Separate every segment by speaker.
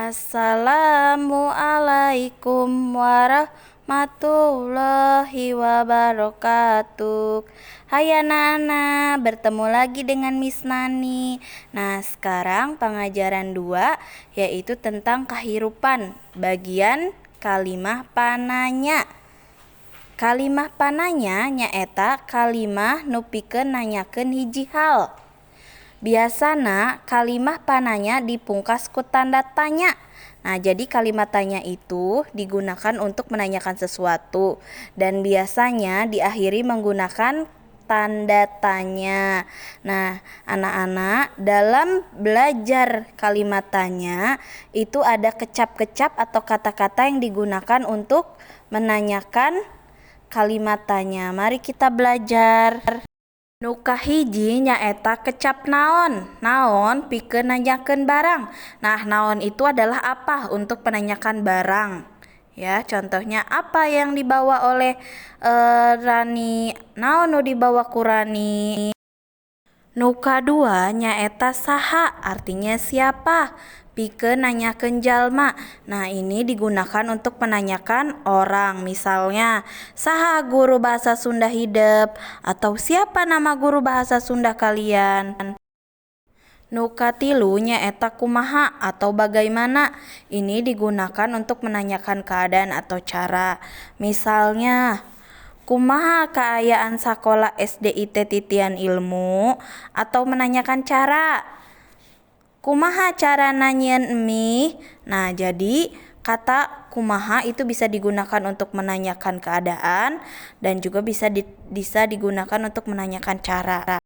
Speaker 1: Assalamualaikum warahmatullahi wabarakatuh. Hai anak-anak, bertemu lagi dengan Miss Nani. Nah, sekarang pengajaran 2 yaitu tentang kehirupan, bagian kalimah pananya. Kalimah pananya nyaeta kalimah nu pikeun nanyakeun hiji hal. Biasana kalimah pananya dipungkas ku tanda tanya. Nah, jadi kalimat tanya itu digunakan untuk menanyakan sesuatu dan biasanya diakhiri menggunakan tanda tanya. Nah, anak-anak dalam belajar kalimat tanya itu ada kecap-kecap atau kata-kata yang digunakan untuk menanyakan kalimat tanya. Mari kita belajar. Nu kahiji nyaeta kecap naon. Naon pikeun nanyakeun barang. Nah, naon itu adalah apa untuk menanyakan barang. Ya, contohnya apa yang dibawa oleh Rani? Naon nu dibawa ku Rani? Nu kadua nyaeta saha, artinya siapa. Pikeun nanyakeun jalma. Nah, ini digunakan untuk menanyakan orang. Misalnya, saha guru bahasa Sunda hidup atau siapa nama guru bahasa Sunda kalian. Nu katilu nyaeta kumaha atau bagaimana. Ini digunakan untuk menanyakan keadaan atau cara. Misalnya, kumaha kaayaan sakola SDIT Titian Ilmu atau menanyakan cara. Kumaha cara nanyain emi? Nah, jadi kata kumaha itu bisa digunakan untuk menanyakan keadaan dan juga bisa digunakan untuk menanyakan cara.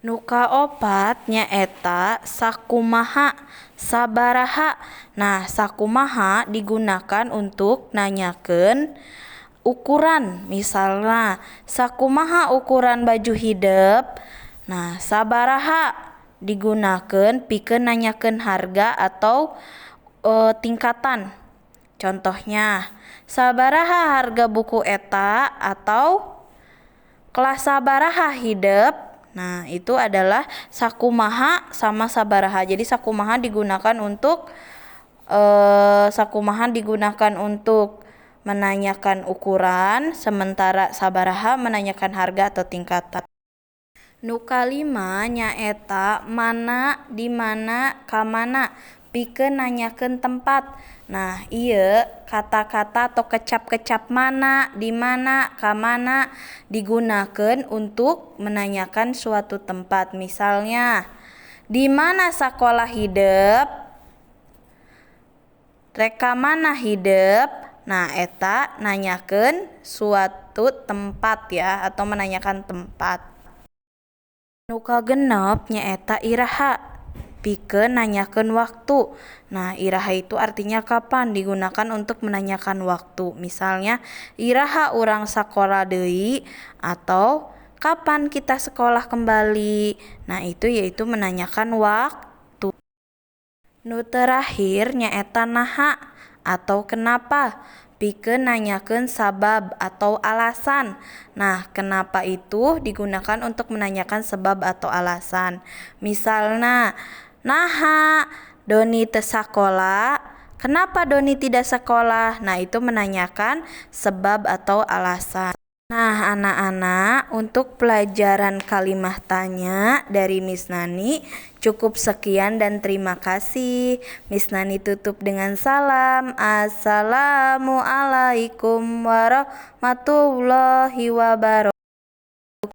Speaker 1: Nu kaopat nyaeta sakumaha, sabaraha. Nah, sakumaha digunakan untuk nanyakeun ukuran. Misalnya, sakumaha ukuran baju hidup? Nah, sabaraha digunakan pikeun nanyakeun harga atau tingkatan. Contohnya, sabaraha harga buku eta atau kelas sabaraha hidup. Nah, itu adalah sakumaha sama sabaraha. Jadi sakumaha digunakan untuk menanyakan ukuran, sementara sabaraha menanyakan harga atau tingkatan. Nu kalima nyaeta mana, di mana, ka mana. Pikeun nanyakeun tempat. Nah, ieu kata-kata atau kecap-kecap mana, di mana, ka mana digunakan untuk menanyakan suatu tempat. Misalnya, di mana sekolah hidup? Reka mana hidup? Nah, eta nanyakeun suatu tempat ya, atau menanyakan tempat. Nu kagenep nyaeta iraha, pikeun nanyakeun waktu. Nah, iraha itu artinya kapan, digunakan untuk menanyakan waktu. Misalnya, iraha urang sakola deui atau kapan kita sekolah kembali. Nah, itu yaitu menanyakan waktu. Nu terakhir nyaeta naha atau kenapa. Pikeun nanyakeun sabab atau alasan. Nah, kenapa itu digunakan untuk menanyakan sebab atau alasan. Misalnya, naha Doni teu sakola? Kenapa Doni tidak sekolah? Nah, itu menanyakan sebab atau alasan. Nah, anak-anak, untuk pelajaran kalimah tanya dari Miss Nani cukup sekian dan terima kasih. Miss Nani tutup dengan salam. Assalamualaikum warahmatullahi wabarakatuh.